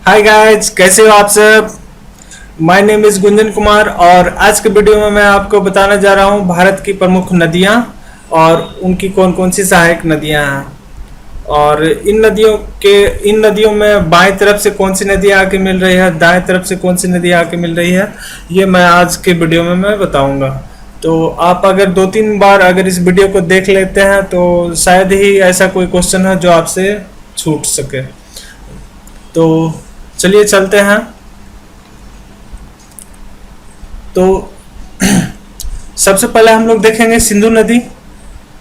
Hi guys, कैसे हो आप सब। My name is Gunjan Kumar और आज के वीडियो में मैं आपको बताने जा रहा हूँ भारत की प्रमुख नदियाँ और उनकी कौन कौन सी सहायक नदियाँ हैं। और इन नदियों में बाएं तरफ से कौन सी नदी आके मिल रही है, दाएं तरफ से कौन सी नदी आके मिल रही है, ये मैं आज के वीडियो में मैं बताऊंगा। तो आप अगर 2-3 बार अगर इस वीडियो को देख लेते हैं तो शायद ही ऐसा कोई क्वेश्चन है जो आपसे छूट सके। तो चलिए चलते हैं। तो सबसे पहले हम लोग देखेंगे सिंधु नदी।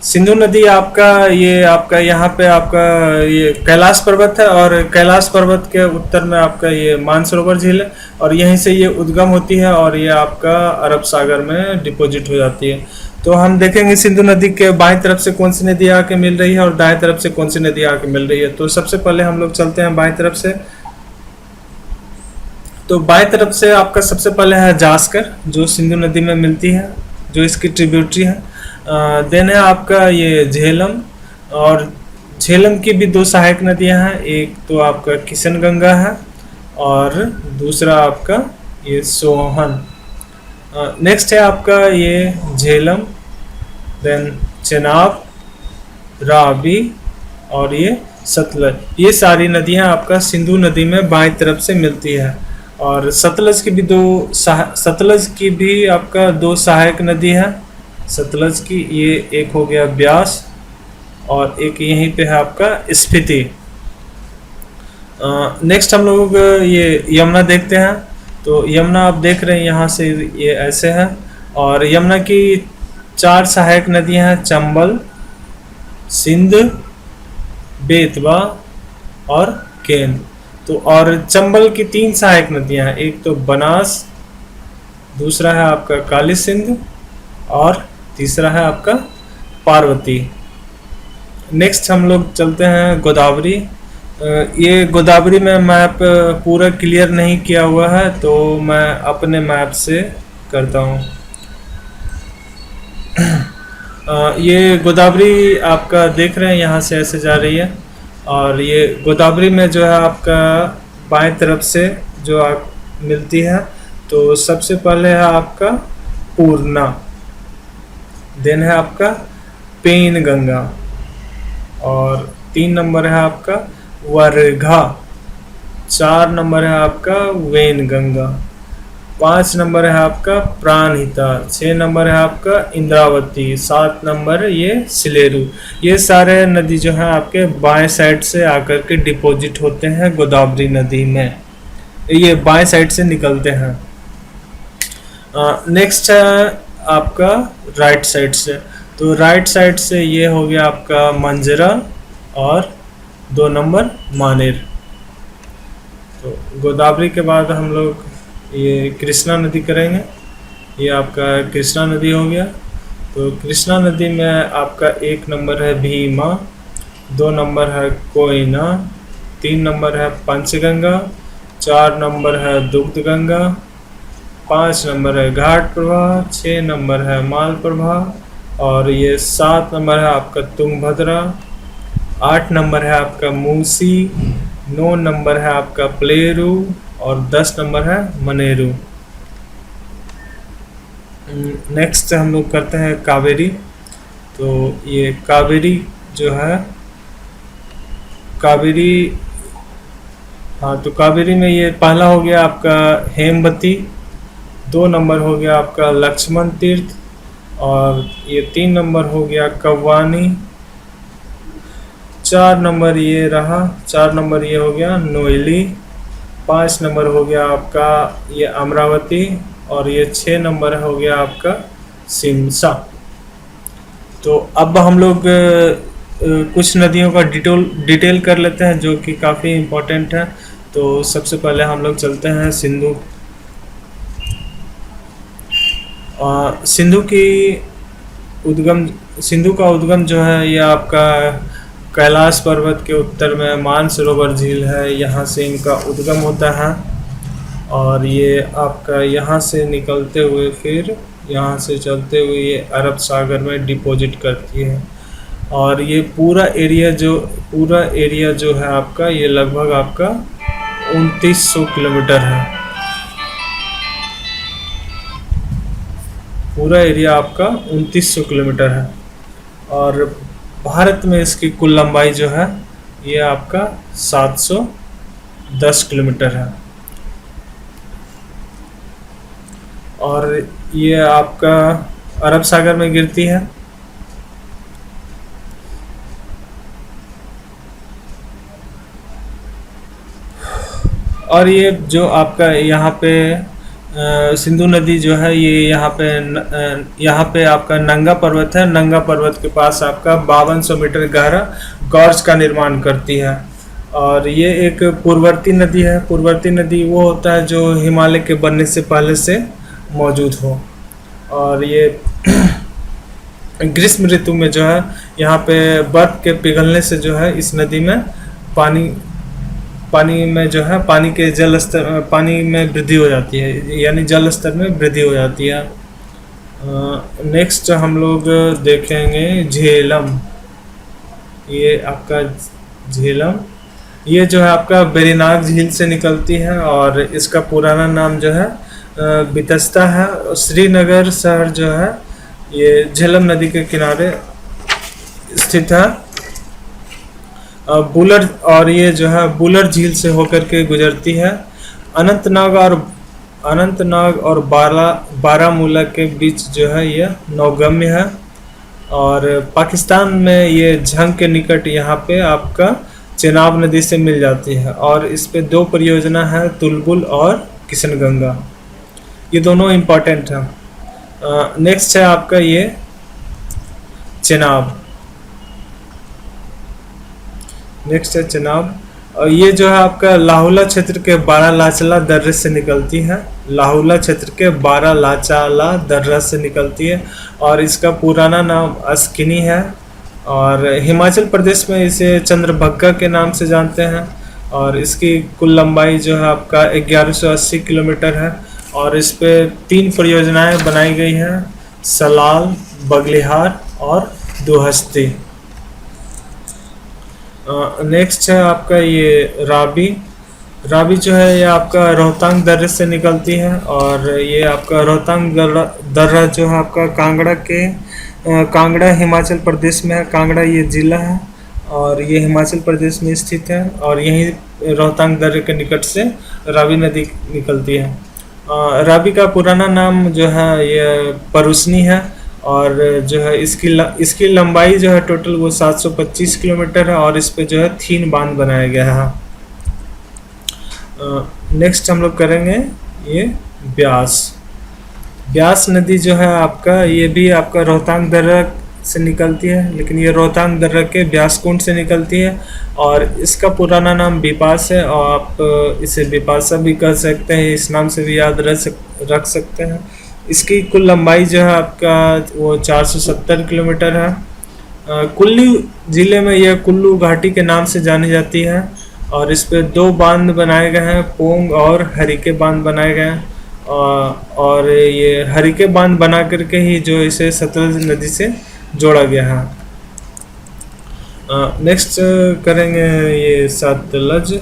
सिंधु नदी आपका यहाँ पे आपका ये कैलाश पर्वत है और कैलाश पर्वत के उत्तर में आपका ये मानसरोवर झील है और यहीं से ये उद्गम होती है और ये आपका अरब सागर में डिपॉजिट हो जाती है। तो हम देखेंगे सिंधु नदी के बाएं तरफ से कौन सी नदी आके मिल रही है और दाएं तरफ से कौन सी नदी आके मिल रही है। तो सबसे पहले हम लोग चलते हैं बाएं तरफ से। तो बाएं तरफ से आपका सबसे पहले है जास्कर, जो सिंधु नदी में मिलती है, जो इसकी ट्रिब्यूटरी है। देन है आपका ये झेलम, और झेलम की भी दो सहायक नदियां हैं, एक तो आपका किशन गंगा है और दूसरा आपका ये सोहन। नेक्स्ट है आपका ये झेलम, देन चेनाब, रावी और ये सतलज। ये सारी नदियां आपका सिंधु नदी में बाएं तरफ से मिलती है। और सतलज की भी आपका दो सहायक नदी है। सतलज की ये एक हो गया ब्यास और एक यहीं पे है आपका स्पीति। नेक्स्ट हम लोग ये यमुना देखते हैं। तो यमुना आप देख रहे हैं यहाँ से ये ऐसे है और यमुना की चार सहायक नदियां हैं, चंबल, सिंध, बेतवा और केन। तो और चंबल की तीन सहायक नदियां हैं, एक तो बनास, दूसरा है आपका काली सिंध और तीसरा है आपका पार्वती। नेक्स्ट हम लोग चलते हैं गोदावरी। ये गोदावरी में मैप पूरा क्लियर नहीं किया हुआ है तो मैं अपने मैप से करता हूँ। ये गोदावरी आपका देख रहे हैं यहाँ से ऐसे जा रही है और ये गोदावरी में जो है आपका बाएं तरफ से जो आप मिलती है। तो सबसे पहले है आपका पूर्णा, देन है आपका पेन गंगा और 3 नंबर है आपका वर्घा, 4 नंबर है आपका वेन गंगा, 5 नंबर है आपका प्राणहिता, 6 नंबर है आपका इंद्रावती, 7 नंबर ये सिलेरू। ये सारे नदी जो है आपके बाएं साइड से आकर के डिपॉजिट होते हैं गोदावरी नदी में, ये बाएं साइड से निकलते हैं। नेक्स्ट है आपका राइट साइड से। तो राइट साइड से ये हो गया आपका मंजरा और 2 नंबर मानेर। तो गोदावरी के बाद हम लोग ये कृष्णा नदी करेंगे। ये आपका कृष्णा नदी हो गया। तो कृष्णा नदी में आपका 1 नंबर है भीमा, 2 नंबर है कोयना, 3 नंबर है पंचगंगा, 4 नंबर है दुग्ध गंगा, 5 नंबर है घाट प्रवाह, 6 नंबर है माल प्रवाह और ये 7 नंबर है आपका तुंगभद्रा, 8 नंबर है आपका मूसी, 9 नंबर है आपका प्लेरू और 10 नंबर है मनेरू। नेक्स्ट हम लोग करते हैं कावेरी। तो ये कावेरी जो है कावेरी, हाँ, तो कावेरी में ये पहला हो गया आपका हेमवती, 2 नंबर हो गया आपका लक्ष्मण तीर्थ और ये 3 नंबर हो गया कव्वानी, 4 नंबर ये रहा, 4 नंबर ये हो गया नोएली, 5 नंबर हो गया आपका ये अमरावती और ये 6 नंबर हो गया आपका सिमसा। तो अब हम लोग कुछ नदियों का डिटेल कर लेते हैं जो कि काफ़ी इम्पोर्टेंट है। तो सबसे पहले हम लोग चलते हैं सिंधु। सिंधु का उद्गम जो है ये आपका कैलाश पर्वत के उत्तर में मानसरोवर झील है, यहाँ से इनका उद्गम होता है और ये आपका यहाँ से निकलते हुए फिर यहाँ से चलते हुए ये अरब सागर में डिपॉजिट करती है। और ये पूरा एरिया जो है आपका ये लगभग आपका 2900 किलोमीटर है। पूरा एरिया आपका 2900 किलोमीटर है। और भारत में इसकी कुल लंबाई जो है ये आपका 710 किलोमीटर है। और ये आपका अरब सागर में गिरती है। और ये जो आपका यहाँ पे सिंधु नदी जो है ये यहाँ पे आपका नंगा पर्वत है। नंगा पर्वत के पास आपका 5200 मीटर गहरा गॉर्ज का निर्माण करती है। और ये एक पूर्ववर्ती नदी है। पूर्ववर्ती नदी वो होता है जो हिमालय के बनने से पहले से मौजूद हो। और ये ग्रीष्म ऋतु में जो है यहाँ पे बर्फ के पिघलने से जो है इस नदी में पानी में जो है पानी के जल स्तर पानी में वृद्धि हो जाती है, यानी जल स्तर में वृद्धि हो जाती है। नेक्स्ट हम लोग देखेंगे झेलम। ये आपका झेलम ये जो है आपका वेरीनाग झील से निकलती है। और इसका पुराना नाम जो है बितस्ता है। श्रीनगर शहर जो है ये झेलम नदी के किनारे स्थित है। बुलर और ये जो है बुलर झील से होकर के गुजरती है। अनंतनाग और बारामूला के बीच जो है ये नौगम्य है। और पाकिस्तान में ये झंग के निकट यहाँ पे आपका चेनाब नदी से मिल जाती है। और इस पे 2 परियोजना है, तुलबुल और किशनगंगा। ये दोनों इम्पोर्टेंट हैं। नेक्स्ट है आपका ये चेनाब। नेक्स्ट है चेनाब। और ये जो है आपका लाहुला क्षेत्र के बारालाचाला दर्रे से निकलती है। लाहुला क्षेत्र के बारालाचाला दर्रा से निकलती है। और इसका पुराना नाम अस्किनी है। और हिमाचल प्रदेश में इसे चंद्रभग्गा के नाम से जानते हैं। और इसकी कुल लंबाई जो है आपका 1180 किलोमीटर है। और इस पे 3 परियोजनाएं बनाई गई हैं, सलाल, बगलिहार और दुहस्ती। नेक्स्ट है आपका ये राबी। राबी जो है ये आपका रोहतांग दर्रे से निकलती है। और ये आपका रोहतांग दर्रा जो है आपका कांगड़ा हिमाचल प्रदेश में है। कांगड़ा ये जिला है और ये हिमाचल प्रदेश में स्थित है। और यहीं रोहतांग दर्रे के निकट से रावी नदी निकलती है। रावी का पुराना नाम जो है ये परुसनी है। और जो है इसकी लंबाई जो है टोटल वो 725 किलोमीटर है। और इस पे जो है 3 बांध बनाया गया है। नेक्स्ट हम लोग करेंगे ये ब्यास। ब्यास नदी जो है आपका ये भी आपका रोहतांग दर्रा से निकलती है, लेकिन ये रोहतांग दर्रा के ब्यासकुंड से निकलती है। और इसका पुराना नाम बिपास है। और आप इसे बिपाशा भी कह सकते हैं, इस नाम से भी याद रख सकते हैं। इसकी कुल लंबाई जो है आपका वो 470 किलोमीटर है। कुल्लू ज़िले में यह कुल्लू घाटी के नाम से जानी जाती है। और इस पे 2 बांध बनाए गए हैं, पोंग और हरिके बांध बनाए गए हैं। और ये हरिके बांध बना करके ही जो इसे सतलज नदी से जोड़ा गया है। नेक्स्ट करेंगे ये सतलज।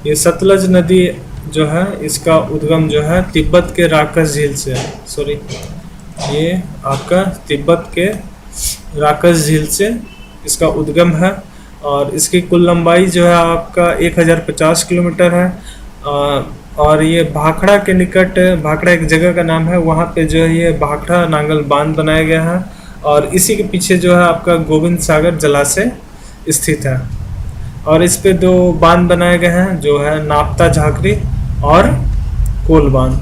ये सतलज नदी जो है इसका उद्गम जो है तिब्बत के राकस झील से, ये आपका तिब्बत के राकस झील से इसका उद्गम है। और इसकी कुल लंबाई जो है आपका 1050 किलोमीटर है। और ये भाखड़ा के निकट, भाखड़ा एक जगह का नाम है, वहाँ पे जो है ये भाखड़ा नांगल बांध बनाया गया है। और इसी के पीछे जो है आपका गोविंद सागर जलाशय स्थित है। और इस पे 2 बांध बनाए गए हैं जो है नापता झाकरी और कोल बांध।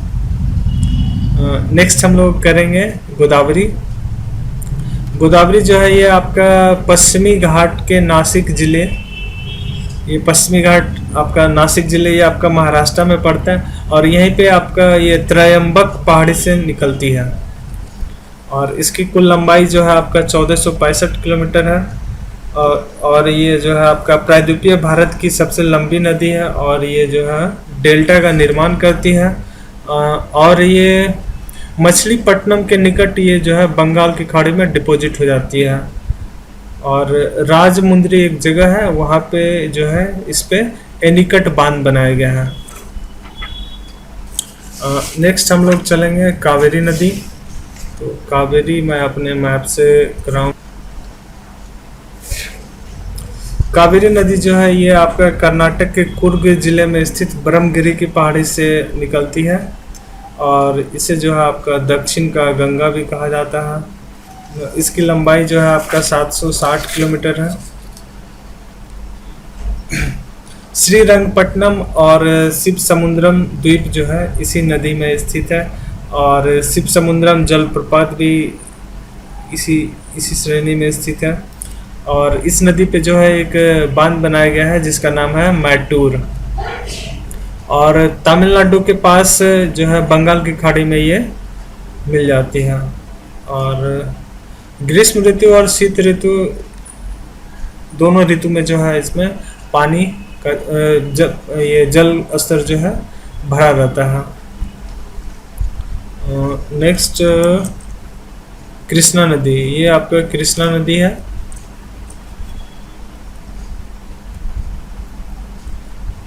नेक्स्ट हम लोग करेंगे गोदावरी। गोदावरी जो है ये आपका पश्चिमी घाट के नासिक जिले, ये पश्चिमी घाट आपका नासिक जिले ये आपका महाराष्ट्र में पड़ता है। और यहीं पे आपका ये त्रयंबक पहाड़ी से निकलती है। और इसकी कुल लंबाई जो है आपका 1465 किलोमीटर है। और ये जो है आपका प्रायद्वीपीय भारत की सबसे लंबी नदी है। और ये जो है डेल्टा का निर्माण करती है। और ये मछलीपट्टनम के निकट ये जो है बंगाल की खाड़ी में डिपॉजिट हो जाती है। और राजमुंद्री एक जगह है, वहाँ पे जो है इस पे एनीकट बांध बनाया गया है। नेक्स्ट हम लोग चलेंगे कावेरी नदी। तो कावेरी मैं अपने मैप से कराऊँ। कावेरी नदी जो है ये आपका कर्नाटक के कुर्ग जिले में स्थित ब्रह्मगिरी की पहाड़ी से निकलती है, और इसे जो है आपका दक्षिण का गंगा भी कहा जाता है। इसकी लंबाई जो है आपका 760 किलोमीटर है। श्रीरंगपट्टनम और शिवसमुद्रम द्वीप जो है इसी नदी में स्थित है, और शिवसमुद्रम जलप्रपात भी इसी इसी श्रेणी में स्थित है। और इस नदी पे जो है एक बांध बनाया गया है जिसका नाम है मैटूर। और तमिलनाडु के पास जो है बंगाल की खाड़ी में ये मिल जाती है। और ग्रीष्म ऋतु और शीत ऋतु दोनों ऋतु में जो है इसमें पानी का ये जल स्तर जो है भरा रहता है। नेक्स्ट कृष्णा नदी, ये आपका कृष्णा नदी है।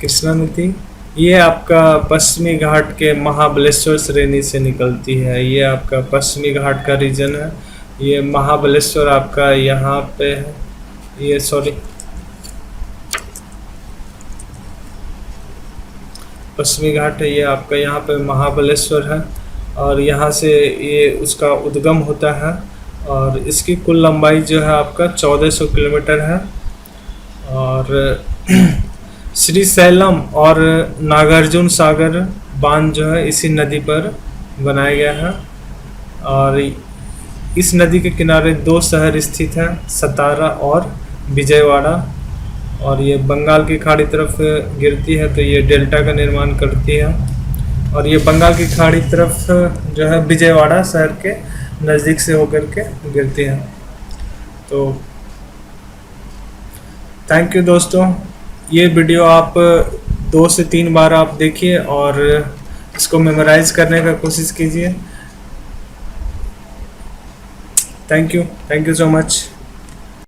कृष्णा नदी ये आपका पश्चिमी घाट के महाबलेश्वर श्रेणी से निकलती है। ये आपका पश्चिमी घाट का रीजन है। ये महाबलेश्वर आपका यहाँ पे है, ये सॉरी पश्चिमी घाट है, ये आपका यहाँ पे महाबलेश्वर है, और यहाँ से ये उसका उद्गम होता है। और इसकी कुल लंबाई जो है आपका 1400 किलोमीटर है। और श्रीशैलम और नागार्जुन सागर बांध जो है इसी नदी पर बनाया गया है। और इस नदी के किनारे 2 शहर स्थित हैं, सतारा और विजयवाड़ा। और ये बंगाल की खाड़ी तरफ गिरती है, तो ये डेल्टा का निर्माण करती है। और ये बंगाल की खाड़ी तरफ जो है विजयवाड़ा शहर के नज़दीक से होकर के गिरती है। तो थैंक यू दोस्तों, ये वीडियो आप 2 से 3 बार आप देखिए और इसको मेमोराइज करने का कोशिश कीजिए। Thank you so much.